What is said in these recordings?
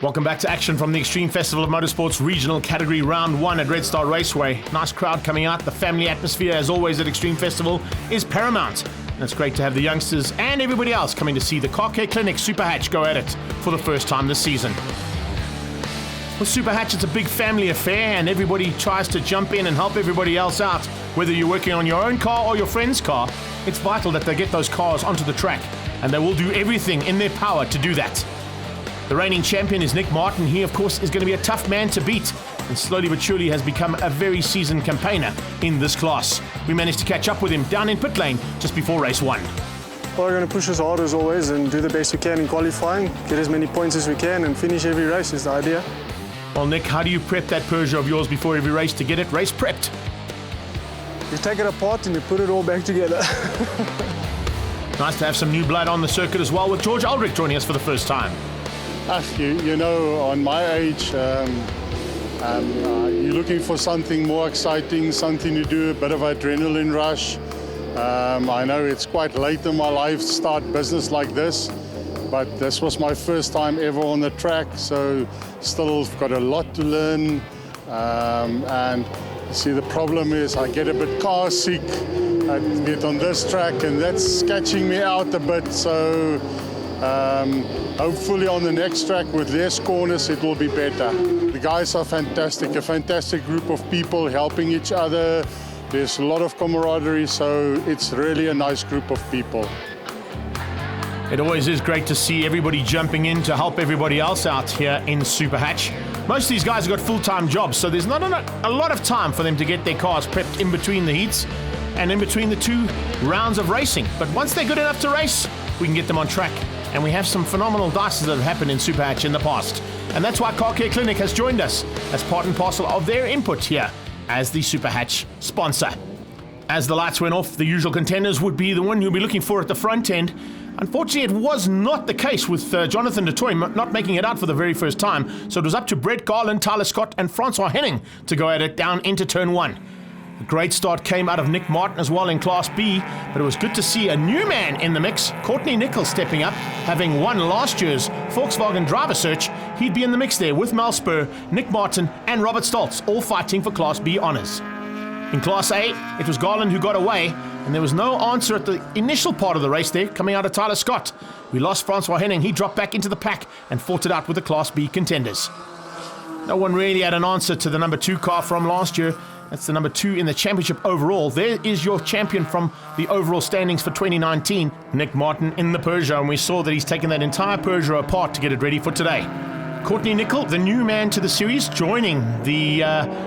Welcome back to action from the Extreme Festival of Motorsports Regional Category Round 1 at Red Star Raceway. Nice crowd coming out. The family atmosphere, as always at Extreme Festival, is paramount. And it's great to have the youngsters and everybody else coming to see the Car Care Clinic SuperHatch go at it for the first time this season. With SuperHatch, it's a big family affair and everybody tries to jump in and help everybody else out. Whether you're working on your own car or your friend's car, it's vital that they get those cars onto the track, and they will do everything in their power to do that. The reigning champion is Nick Martin. He, of course, is going to be a tough man to beat, and slowly but surely has become a very seasoned campaigner in this class. We managed to catch up with him down in pit lane just before race 1. Well, we're going to push as hard as always and do the best we can in qualifying, get as many points as we can and finish every race is the idea. Well, Nick, how do you prep that Peugeot of yours before every race to get it race prepped? You take it apart and you put it all back together. Nice to have some new blood on the circuit as well, with George Aldrich joining us for the first time. You know, on my age, you're looking for something more exciting, something to do, a bit of adrenaline rush. I know it's quite late in my life to start business like this, but this was my first time ever on the track, so still got a lot to learn. And you see, the problem is I get a bit car sick. I get on this track and that's catching me out a bit, so hopefully on the next track with less corners it will be better. The guys are fantastic, a fantastic group of people helping each other. There's a lot of camaraderie, so it's really a nice group of people. It always is great to see everybody jumping in to help everybody else out here in SuperHatch. Most of these guys have got full-time jobs, so there's not a lot of time for them to get their cars prepped in between the heats and in between the 2 rounds of racing. But once they're good enough to race, we can get them on track. And we have some phenomenal dices that have happened in SuperHatch in the past. And that's why Car Care Clinic has joined us as part and parcel of their input here as the SuperHatch sponsor. As the lights went off, the usual contenders would be the one you'll be looking for at the front end. Unfortunately, it was not the case with Jonathan DeToy not making it out for the very first time. So it was up to Brett Garland, Tyler Scott and Francois Henning to go at it down into turn 1. A great start came out of Nick Martin as well in Class B, but it was good to see a new man in the mix, Courtney Nichols, stepping up, having won last year's Volkswagen Driver Search. He'd be in the mix there with Mel Spur, Nick Martin and Robert Stoltz, all fighting for Class B honours. In Class A, it was Garland who got away, and there was no answer at the initial part of the race there, coming out of Tyler Scott. We lost Francois Henning. He dropped back into the pack and fought it out with the Class B contenders. No one really had an answer to the number 2 car from last year. That's the number 2 in the championship overall. There is your champion from the overall standings for 2019, Nick Martin in the Peugeot, and we saw that he's taken that entire Peugeot apart to get it ready for today. Courtney Nicholl, the new man to the series, joining the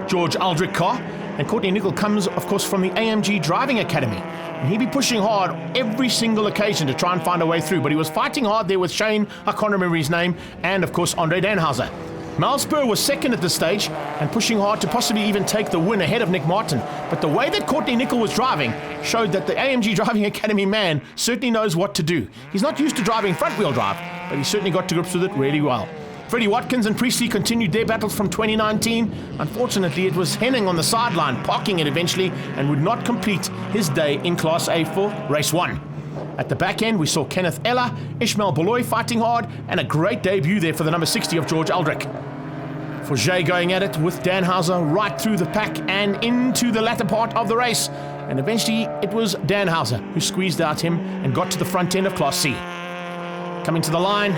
George Aldrich car. And Courtney Nicholl comes, of course, from the AMG Driving Academy. And he'd be pushing hard every single occasion to try and find a way through. But he was fighting hard there with Shane, I can't remember his name, and, of course, Andre Danhauser. Mal Spur was second at this stage and pushing hard to possibly even take the win ahead of Nick Martin. But the way that Courtney Nicholl was driving showed that the AMG Driving Academy man certainly knows what to do. He's not used to driving front-wheel drive, but he certainly got to grips with it really well. Freddie Watkins and Priestley continued their battles from 2019. Unfortunately, it was Henning on the sideline, parking it eventually, and would not complete his day in Class A for race 1. At the back end, we saw Kenneth Ella, Ishmael Boloy fighting hard, and a great debut there for the number 60 of George Aldrich. Forget going at it with Danhauser right through the pack and into the latter part of the race. And eventually, it was Danhauser who squeezed out him and got to the front end of Class C. Coming to the line,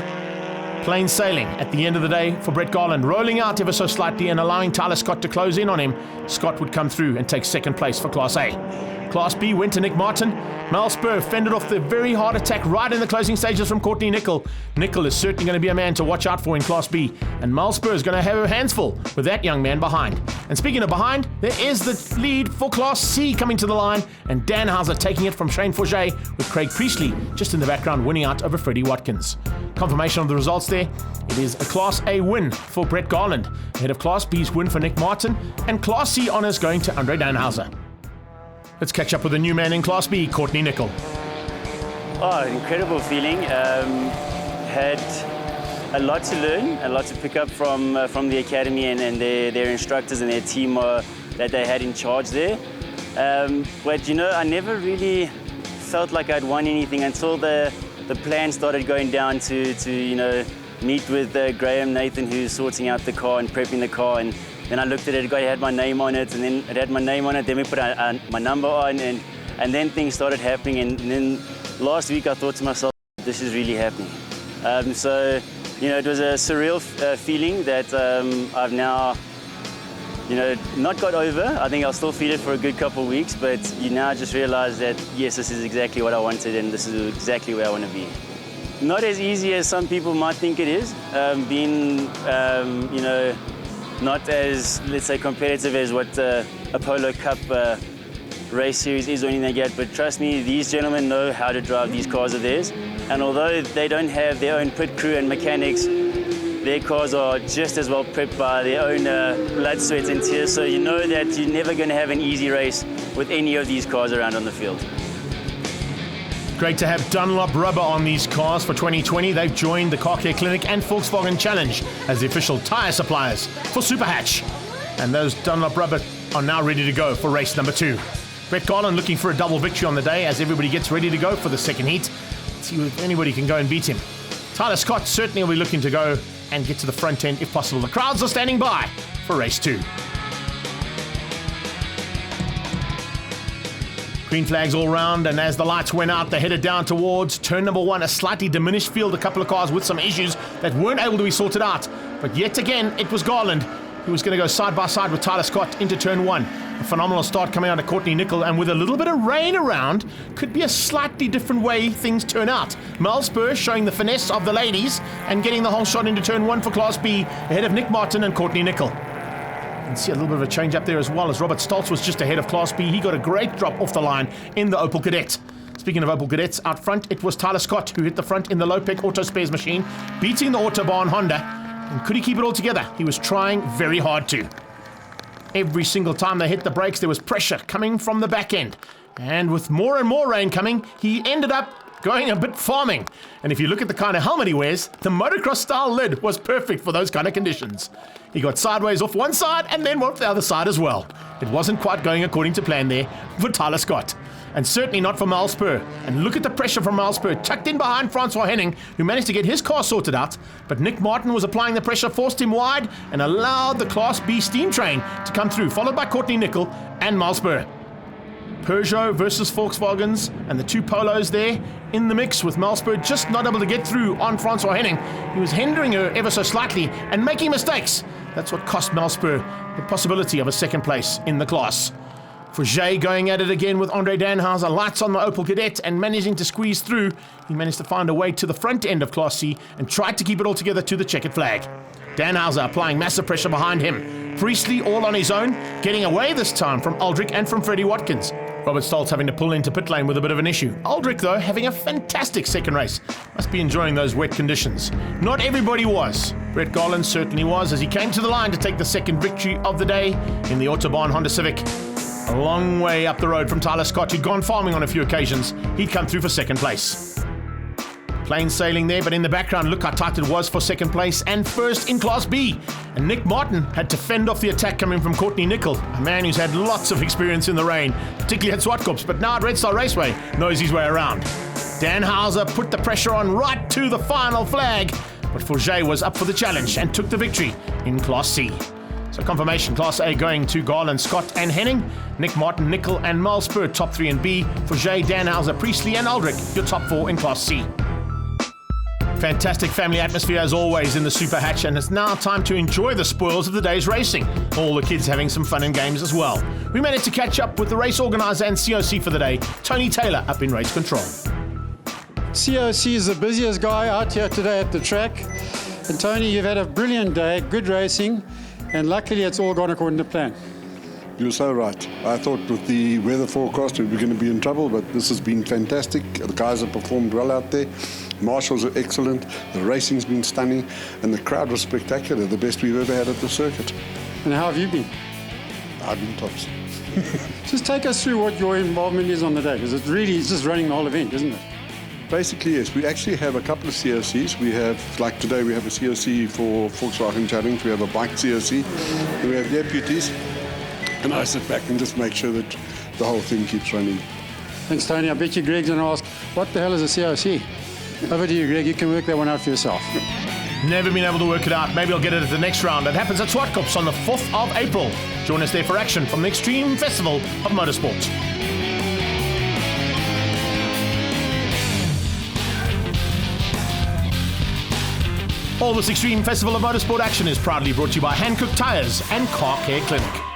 plain sailing at the end of the day for Brett Garland, rolling out ever so slightly and allowing Tyler Scott to close in on him. Scott would come through and take second place for Class A. Class B went to Nick Martin. Mal Spur fended off the very hard attack right in the closing stages from Courtney Nicholl. Nicholl is certainly going to be a man to watch out for in Class B, and Mal Spur is going to have her hands full with that young man behind. And speaking of behind, there is the lead for Class C coming to the line, and Danhauser taking it from Shane Forget, with Craig Priestley just in the background winning out over Freddie Watkins. Confirmation of the results there. It is a Class A win for Brett Garland, ahead of Class B's win for Nick Martin, and Class C honours going to Andre Danhauser. Let's catch up with the new man in Class B, Courtney Nicholl. Oh, incredible feeling. Had a lot to learn, a lot to pick up from the academy and their instructors and their team that they had in charge there. But you know, I never really felt like I'd won anything until the plan started going down to you know, meet with Graham Nathan, who's sorting out the car and prepping the car. And then I looked at it, it had my name on it, and then it had my name on it. Then we put my number on, and then things started happening. And then last week I thought to myself, this is really happening. So, you know, it was a surreal feeling that I've now, you know, not got over. I think I'll still feel it for a good couple of weeks, but you now just realize that, yes, this is exactly what I wanted and this is exactly where I want to be. Not as easy as some people might think it is, being, you know, not as, let's say, competitive as what a Polo Cup race series is or anything like that, but trust me, these gentlemen know how to drive these cars of theirs, and although they don't have their own pit crew and mechanics, their cars are just as well prepped by their own blood, sweat and tears, so you know that you're never going to have an easy race with any of these cars around on the field. Great to have Dunlop rubber on these cars for 2020. They've joined the Car Care Clinic and Volkswagen Challenge as the official tyre suppliers for SuperHatch. And those Dunlop rubber are now ready to go for race number 2. Brett Garland looking for a double victory on the day as everybody gets ready to go for the second heat. Let's see if anybody can go and beat him. Tyler Scott certainly will be looking to go and get to the front end if possible. The crowds are standing by for race 2. Green flags all round, and as the lights went out, they headed down towards turn number 1, a slightly diminished field, a couple of cars with some issues that weren't able to be sorted out. But yet again, it was Garland who was going to go side by side with Tyler Scott into turn 1. A phenomenal start coming out of Courtney Nicol, and with a little bit of rain around, could be a slightly different way things turn out. Mel Spur showing the finesse of the ladies and getting the whole shot into turn 1 for Class B ahead of Nick Martin and Courtney Nicol. You can see a little bit of a change up there as well as Robert Stoltz was just ahead of Class B. He got a great drop off the line in the Opel Kadett. Speaking of Opel Kadetts, out front it was Tyler Scott who hit the front in the Lopec Auto Spares machine, beating the Autobahn Honda. And could he keep it all together? He was trying very hard to. Every single time they hit the brakes, there was pressure coming from the back end. And with more and more rain coming, he ended up going a bit farming. And if you look at the kind of helmet he wears, the motocross style lid was perfect for those kind of conditions. He got sideways off one side and then off the other side as well. It wasn't quite going according to plan there for Tyler Scott. And certainly not for Mel Spur. And look at the pressure from Mel Spur, tucked in behind Francois Henning, who managed to get his car sorted out. But Nick Martin was applying the pressure, forced him wide, and allowed the Class B steam train to come through, followed by Courtney Nicol and Mel Spur. Peugeot versus Volkswagens, and the two Polos there in the mix, with Mel Spur just not able to get through on Francois Henning. He was hindering her ever so slightly and making mistakes. That's what cost Mel Spur the possibility of a second place in the class. Fouget going at it again with Andre Danhauser, lights on the Opel Kadett and managing to squeeze through. He managed to find a way to the front end of Class C and tried to keep it all together to the checkered flag. Danhauser applying massive pressure behind him. Priestley all on his own, getting away this time from Aldrich and from Freddie Watkins. Robert Stoltz having to pull into pit lane with a bit of an issue. Aldrich, though, having a fantastic second race. Must be enjoying those wet conditions. Not everybody was. Brett Garland certainly was, as he came to the line to take the second victory of the day in the Autobahn Honda Civic. A long way up the road from Tyler Scott, who'd gone farming on a few occasions. He'd come through for second place. Plain sailing there, but in the background, look how tight it was for second place and first in Class B. And Nick Martin had to fend off the attack coming from Courtney Nicol, a man who's had lots of experience in the rain, particularly at Zwartkops, but now at Red Star Raceway knows his way around. Danhauser put the pressure on right to the final flag, but Fouget was up for the challenge and took the victory in Class C. So confirmation, Class A going to Garland, Scott and Henning, Nick Martin, Nicol and Mel Spur, top 3 in B, Fouget, Danhauser, Priestley and Aldrich, your top 4 in Class C. Fantastic family atmosphere as always in the SuperHatch, and it's now time to enjoy the spoils of the day's racing. All the kids having some fun and games as well. We managed to catch up with the race organizer and COC for the day, Tony Taylor, up in race control. COC is the busiest guy out here today at the track. And Tony, you've had a brilliant day, good racing, and luckily it's all gone according to plan. You're so right. I thought with the weather forecast we were going to be in trouble, but this has been fantastic. The guys have performed well out there. Marshals are excellent. The racing's been stunning, and the crowd was spectacular. The best we've ever had at the circuit. And how have you been? I've been tops. Just take us through what your involvement is on the day, because it's just running the whole event, isn't it? Basically, yes. We actually have a couple of COCs. We have, like today, we have a COC for Volkswagen Challenge. We have a bike COC. And we have deputies. And I sit back and just make sure that the whole thing keeps running. Thanks, Tony. I bet you Greg's going to ask, what the hell is a COC? Over to you, Greg. You can work that one out for yourself. Never been able to work it out. Maybe I'll get it at the next round. It happens at Swartkops on the 4th of April. Join us there for action from the Extreme Festival of Motorsport. All this Extreme Festival of Motorsport action is proudly brought to you by Hankook Tires and Car Care Clinic.